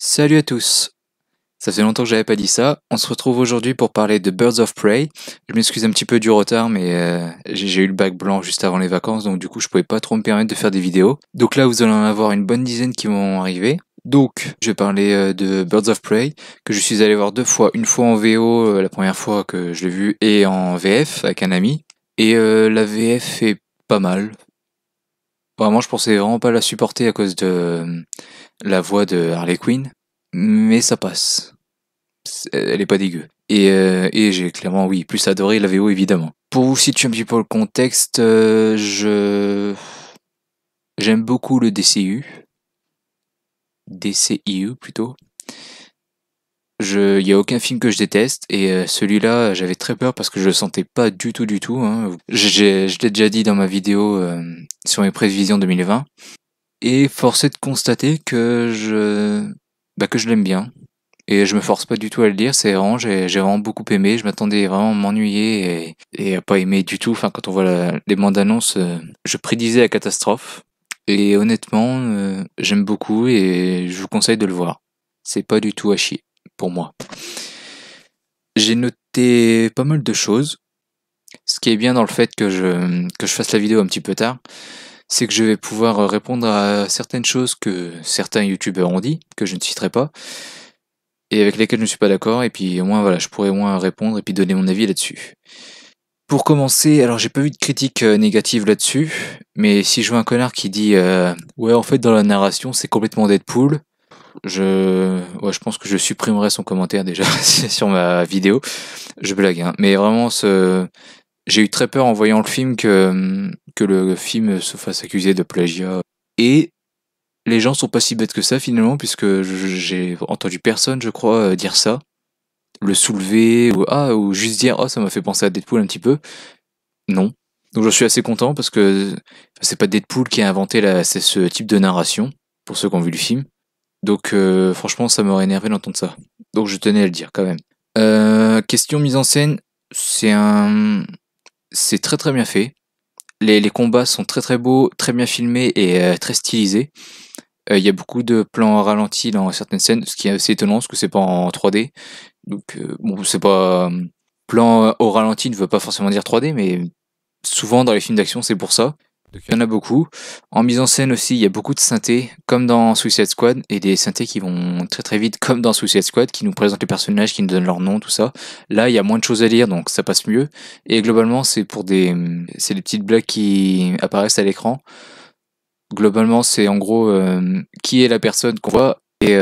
Salut à tous. Ça fait longtemps que j'avais pas dit ça. On se retrouve aujourd'hui pour parler de Birds of Prey. Je m'excuse un petit peu du retard, mais j'ai eu le bac blanc juste avant les vacances, donc du coup je pouvais pas trop me permettre de faire des vidéos. Donc là vous allez en avoir une bonne dizaine qui vont arriver. Donc je vais parler de Birds of Prey, que je suis allé voir deux fois. Une fois en VO, la première fois que je l'ai vu, et en VF avec un ami. Et la VF est pas mal. Vraiment, je pensais vraiment pas la supporter à cause de la voix de Harley Quinn, mais ça passe. Elle est pas dégueu. Et j'ai clairement, oui, plus adoré la VO évidemment. Pour vous situer un petit peu le contexte, j'aime beaucoup le DCIU plutôt. Il y a aucun film que je déteste et celui-là, j'avais très peur parce que je le sentais pas du tout. Hein. Je l'ai déjà dit dans ma vidéo sur mes prévisions 2020. Et force est de constater que je l'aime bien. Et je me force pas du tout à le dire, c'est vraiment, j'ai vraiment beaucoup aimé, je m'attendais vraiment à m'ennuyer et à pas aimer du tout. Enfin, quand on voit les bandes annonces, je prédisais la catastrophe. Et honnêtement, j'aime beaucoup et je vous conseille de le voir. C'est pas du tout à chier, pour moi. J'ai noté pas mal de choses. Ce qui est bien dans le fait que je fasse la vidéo un petit peu tard, c'est que je vais pouvoir répondre à certaines choses que certains youtubeurs ont dit, que je ne citerai pas, et avec lesquels je ne suis pas d'accord, et puis au moins voilà, je pourrais au moins répondre et puis donner mon avis là-dessus. Pour commencer, alors j'ai pas vu de critique négative là-dessus, mais si je vois un connard qui dit ouais en fait dans la narration c'est complètement Deadpool, je pense que je supprimerai son commentaire déjà sur ma vidéo. Je blague, hein. Mais vraiment j'ai eu très peur en voyant le film que le film se fasse accuser de plagiat. Et les gens sont pas si bêtes que ça finalement, puisque j'ai entendu personne, je crois, dire ça, le soulever ou juste dire ça m'a fait penser à Deadpool un petit peu. Non. Donc je suis assez content parce que c'est pas Deadpool qui a inventé c'est ce type de narration pour ceux qui ont vu le film. Donc franchement ça m'aurait énervé d'entendre ça. Donc je tenais à le dire quand même. Question mise en scène, c'est très bien fait. Les combats sont très beaux, très bien filmés et très stylisés. Il y a beaucoup de plans ralentis dans certaines scènes, ce qui est assez étonnant parce que c'est pas en 3D. Donc bon, c'est pas plan au ralenti ne veut pas forcément dire 3D, mais souvent dans les films d'action c'est pour ça. Donc il y en a beaucoup. En mise en scène aussi, il y a beaucoup de synthés, comme dans Suicide Squad, et des synthés qui vont très vite, comme dans Suicide Squad, qui nous présentent les personnages, qui nous donnent leur nom, tout ça. Là, il y a moins de choses à lire, donc ça passe mieux. Et globalement, c'est des petites blagues qui apparaissent à l'écran. Globalement, c'est en gros qui est la personne qu'on voit et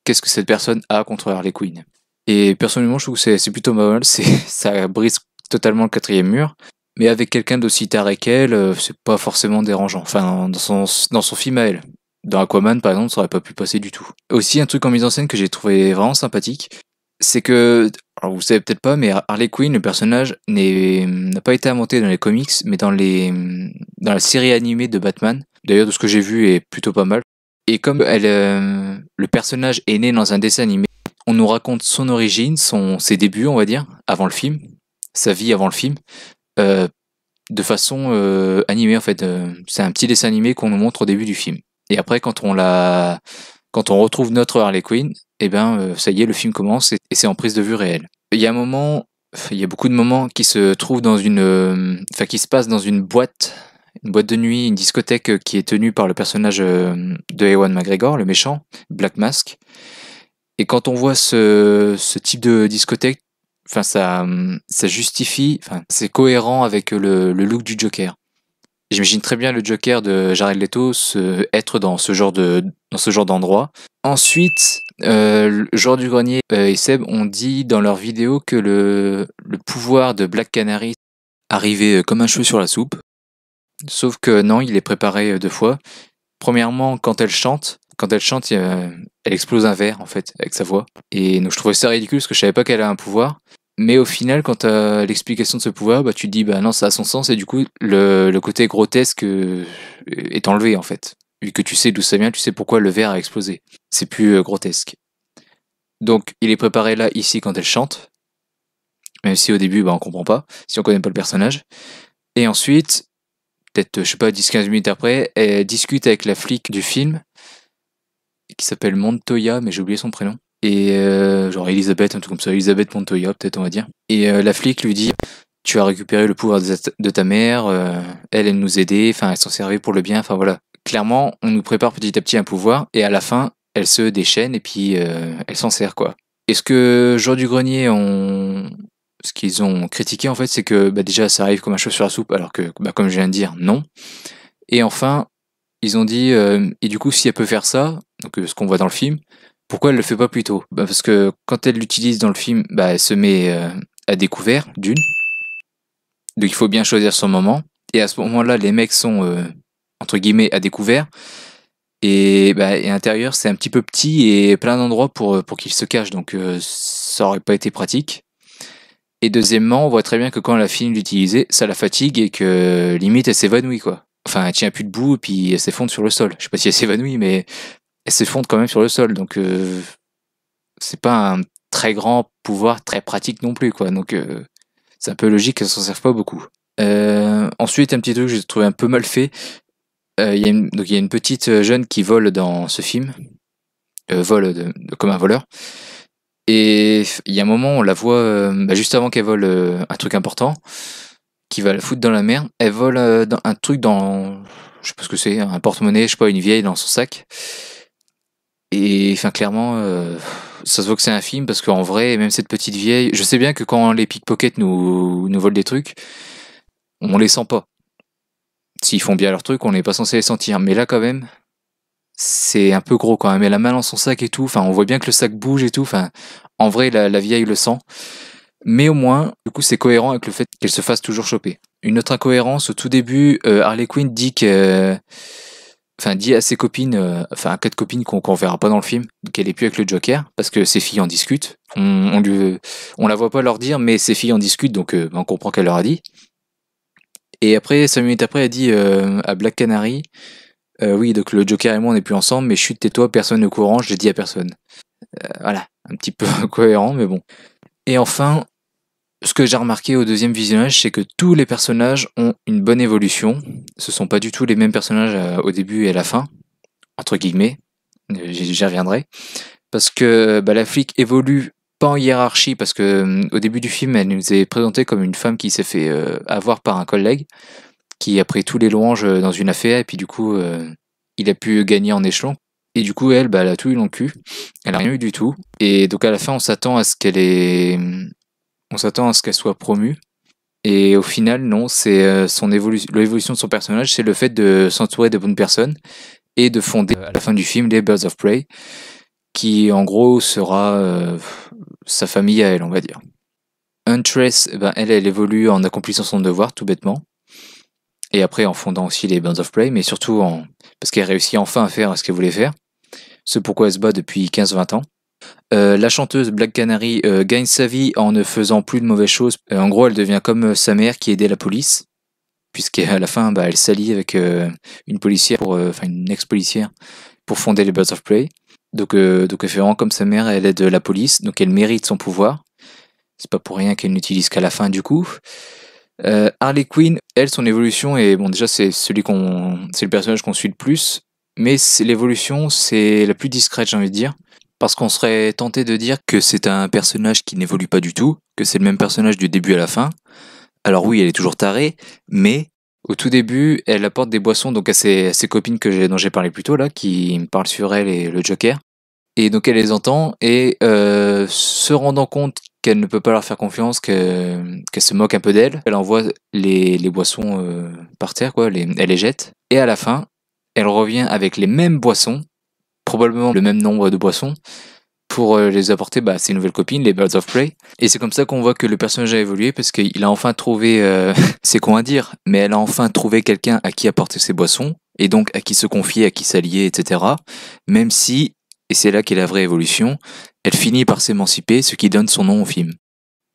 qu'est-ce que cette personne a contre Harley Quinn. Et personnellement, je trouve que c'est plutôt pas mal. Ça brise totalement le quatrième mur. Mais avec quelqu'un d'aussi taré qu'elle, c'est pas forcément dérangeant. Enfin, dans son film à elle. Dans Aquaman, par exemple, ça aurait pas pu passer du tout. Aussi, un truc en mise en scène que j'ai trouvé vraiment sympathique, c'est que, alors vous savez peut-être pas, mais Harley Quinn, le personnage, n'a pas été inventé dans les comics, mais dans la série animée de Batman. D'ailleurs, de ce que j'ai vu, est plutôt pas mal. Et comme le personnage est né dans un dessin animé, on nous raconte son origine, ses débuts, on va dire, avant le film, sa vie avant le film, euh, de façon animée en fait. C'est un petit dessin animé qu'on nous montre au début du film. Et après, quand on retrouve notre Harley Quinn, eh ben ça y est, le film commence et c'est en prise de vue réelle. Il y a beaucoup de moments qui se trouvent qui se passent dans une boîte de nuit, une discothèque qui est tenue par le personnage de Ewan McGregor, le méchant, Black Mask. Et quand on voit ce type de discothèque, enfin ça justifie, enfin c'est cohérent avec le look du Joker. J'imagine très bien le Joker de Jared Leto être dans ce genre d'endroit. Ensuite, le joueur du grenier et Seb ont dit dans leur vidéo que le pouvoir de Black Canary arrivait comme un cheveu sur la soupe. Sauf que non, il est préparé deux fois. Premièrement, quand elle chante, elle explose un verre en fait avec sa voix. Et donc je trouvais ça ridicule parce que je savais pas qu'elle a un pouvoir. Mais au final, quand t'as l'explication de ce pouvoir, bah tu te dis bah non, ça a son sens et du coup le côté grotesque est enlevé en fait. Vu que tu sais d'où ça vient, tu sais pourquoi le verre a explosé. C'est plus grotesque. Donc il est préparé là ici quand elle chante, même si au début bah on comprend pas, si on connaît pas le personnage. Et ensuite, peut-être je sais pas 10-15 minutes après, elle discute avec la flic du film qui s'appelle Montoya, mais j'ai oublié son prénom. Et genre Elisabeth, un truc comme ça, Elisabeth Montoya, peut-être on va dire. Et la flic lui dit, tu as récupéré le pouvoir de ta mère, elle nous aidait, enfin elle s'en servait pour le bien, enfin voilà. Clairement, on nous prépare petit à petit un pouvoir, et à la fin, elle se déchaîne et puis elle s'en sert quoi. Et ce que Jour du Grenier ce qu'ils ont critiqué en fait, c'est que bah, déjà ça arrive comme un cheveu sur la soupe, alors que bah, comme je viens de dire, non. Et enfin, ils ont dit, et du coup, si elle peut faire ça, donc ce qu'on voit dans le film, pourquoi elle le fait pas plus tôt? Bah, parce que quand elle l'utilise dans le film, bah, elle se met à découvert, d'une. Donc il faut bien choisir son moment. Et à ce moment-là, les mecs sont, entre guillemets, à découvert. Et, bah, et à l'intérieur, c'est un petit peu petit et plein d'endroits pour qu'ils se cachent. Donc ça aurait pas été pratique. Et deuxièmement, on voit très bien que quand elle a fini d'utiliser, ça la fatigue et que limite elle s'évanouit quoi. Enfin, elle tient plus debout et puis elle s'effondre sur le sol. Je sais pas si elle s'évanouit, mais elle s'effondre quand même sur le sol. Donc c'est pas un très grand pouvoir, très pratique non plus quoi. Donc c'est un peu logique qu'elle s'en serve pas beaucoup. Ensuite, un petit truc que j'ai trouvé un peu mal fait. Donc il y a une petite jeune qui vole dans ce film, vole comme un voleur. Et il y a un moment, on la voit bah, juste avant qu'elle vole un truc important, qui va la foutre dans la merde. Elle vole un truc dans, je sais pas ce que c'est, un porte-monnaie, je sais pas, une vieille dans son sac. Et enfin, clairement, ça se voit que c'est un film parce qu'en vrai, même cette petite vieille, je sais bien que quand les pickpockets nous volent des trucs, on les sent pas. S'ils font bien leur truc, on n'est pas censé les sentir. Mais là, quand même, c'est un peu gros quand même. Elle a la main dans son sac et tout. Enfin, on voit bien que le sac bouge et tout. Enfin, en vrai, la vieille le sent. Mais au moins, du coup, c'est cohérent avec le fait qu'elle se fasse toujours choper. Une autre incohérence, au tout début, Harley Quinn dit enfin, dit à ses copines, enfin, à quatre copines qu'on verra pas dans le film, qu'elle est plus avec le Joker, parce que ses filles en discutent. On la voit pas leur dire, mais ses filles en discutent, donc on comprend qu'elle leur a dit. Et après, 5 minutes après, elle dit à Black Canary, oui, donc le Joker et moi on n'est plus ensemble, mais chut, tais-toi, personne n'est au courant, je l'ai dit à personne. Voilà, un petit peu incohérent, mais bon. Et enfin, ce que j'ai remarqué au deuxième visionnage, c'est que tous les personnages ont une bonne évolution. Ce sont pas du tout les mêmes personnages au début et à la fin, entre guillemets. J'y reviendrai. Parce que bah, la flic évolue pas en hiérarchie, parce que au début du film, elle nous est présentée comme une femme qui s'est fait avoir par un collègue, qui a pris tous les louanges dans une affaire, et puis du coup, il a pu gagner en échelon. Et du coup, elle, bah, elle a tout eu dans le cul. Elle a rien eu du tout. Et donc à la fin, on s'attend à ce qu'elle soit promue. Et au final, non, c'est l'évolution de son personnage, c'est le fait de s'entourer de bonnes personnes et de fonder à la fin du film les Birds of Prey, qui en gros sera sa famille à elle, on va dire. Huntress, ben, elle évolue en accomplissant son devoir, tout bêtement. Et après en fondant aussi les Birds of Prey, mais surtout parce qu'elle réussit enfin à faire ce qu'elle voulait faire. Ce pourquoi elle se bat depuis 15-20 ans. La chanteuse Black Canary gagne sa vie en ne faisant plus de mauvaises choses. En gros, elle devient comme sa mère qui aidait la police, puisqu'à la fin, bah, elle s'allie avec une policière, enfin une ex-policière, pour fonder les Birds of Prey. Donc elle fait vraiment comme sa mère, elle aide la police, donc elle mérite son pouvoir. C'est pas pour rien qu'elle n'utilise qu'à la fin du coup. Harley Quinn, elle, son évolution, et bon déjà c'est c'est le personnage qu'on suit le plus, mais l'évolution c'est la plus discrète, j'ai envie de dire. Parce qu'on serait tenté de dire que c'est un personnage qui n'évolue pas du tout, que c'est le même personnage du début à la fin. Alors oui, elle est toujours tarée, mais au tout début, elle apporte des boissons donc à ses copines dont j'ai parlé plus tôt, là, qui me parlent sur elle et le Joker. Et donc elle les entend, et se rendant compte qu'elle ne peut pas leur faire confiance, qu'elle se moque un peu d'elle, elle envoie les boissons par terre, quoi, elle les jette. Et à la fin, elle revient avec les mêmes boissons, probablement le même nombre de boissons, pour les apporter bah, à ses nouvelles copines, les Birds of Prey. Et c'est comme ça qu'on voit que le personnage a évolué, parce qu'il a enfin trouvé, c'est con à dire, mais elle a enfin trouvé quelqu'un à qui apporter ses boissons, et donc à qui se confier, à qui s'allier, etc. Même si, et c'est là qu'est la vraie évolution, elle finit par s'émanciper, ce qui donne son nom au film.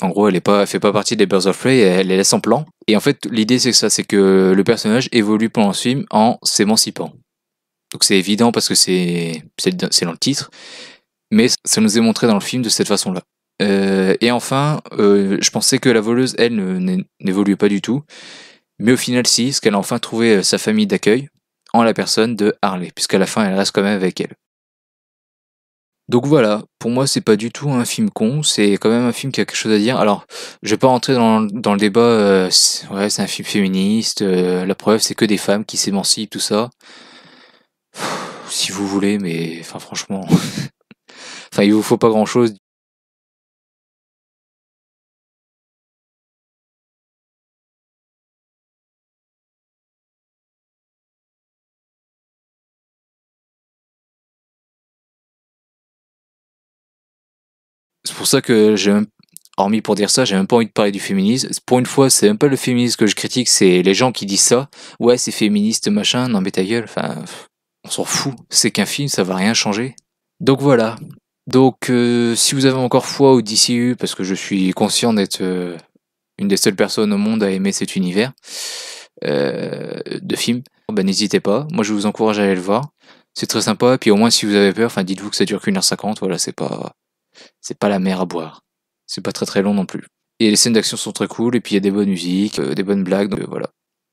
En gros, elle fait pas partie des Birds of Prey, elle les laisse en plan. Et en fait, l'idée c'est ça, c'est que le personnage évolue pendant ce film en s'émancipant. Donc c'est évident parce que c'est dans le titre, mais ça nous est montré dans le film de cette façon-là. Et enfin, je pensais que la voleuse, elle, n'évoluait pas du tout, mais au final si, parce qu'elle a enfin trouvé sa famille d'accueil en la personne de Harley, puisqu'à la fin elle reste quand même avec elle. Donc voilà, pour moi c'est pas du tout un film con, c'est quand même un film qui a quelque chose à dire. Alors, je vais pas rentrer dans le débat, ouais c'est un film féministe, la preuve c'est que des femmes qui s'émancipent, tout ça. Si vous voulez, mais enfin franchement, enfin il vous faut pas grand chose. C'est pour ça que hormis pour dire ça, j'ai même pas envie de parler du féminisme. Pour une fois, c'est même pas le féminisme que je critique, c'est les gens qui disent ça. Ouais, c'est féministe, machin, non mais ta gueule, enfin, on s'en fout. C'est qu'un film, ça va rien changer. Donc voilà. Donc si vous avez encore foi au DCU, parce que je suis conscient d'être une des seules personnes au monde à aimer cet univers de films, bah n'hésitez pas. Moi je vous encourage à aller le voir. C'est très sympa, et puis au moins si vous avez peur, enfin dites-vous que ça dure qu'1h50, voilà, c'est pas la mer à boire. C'est pas très très long non plus. Et les scènes d'action sont très cool, et puis il y a des bonnes musiques, des bonnes blagues, donc voilà.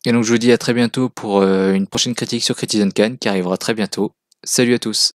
Et donc je vous dis à très bientôt pour une prochaine critique sur Citizen Kane qui arrivera très bientôt. Salut à tous!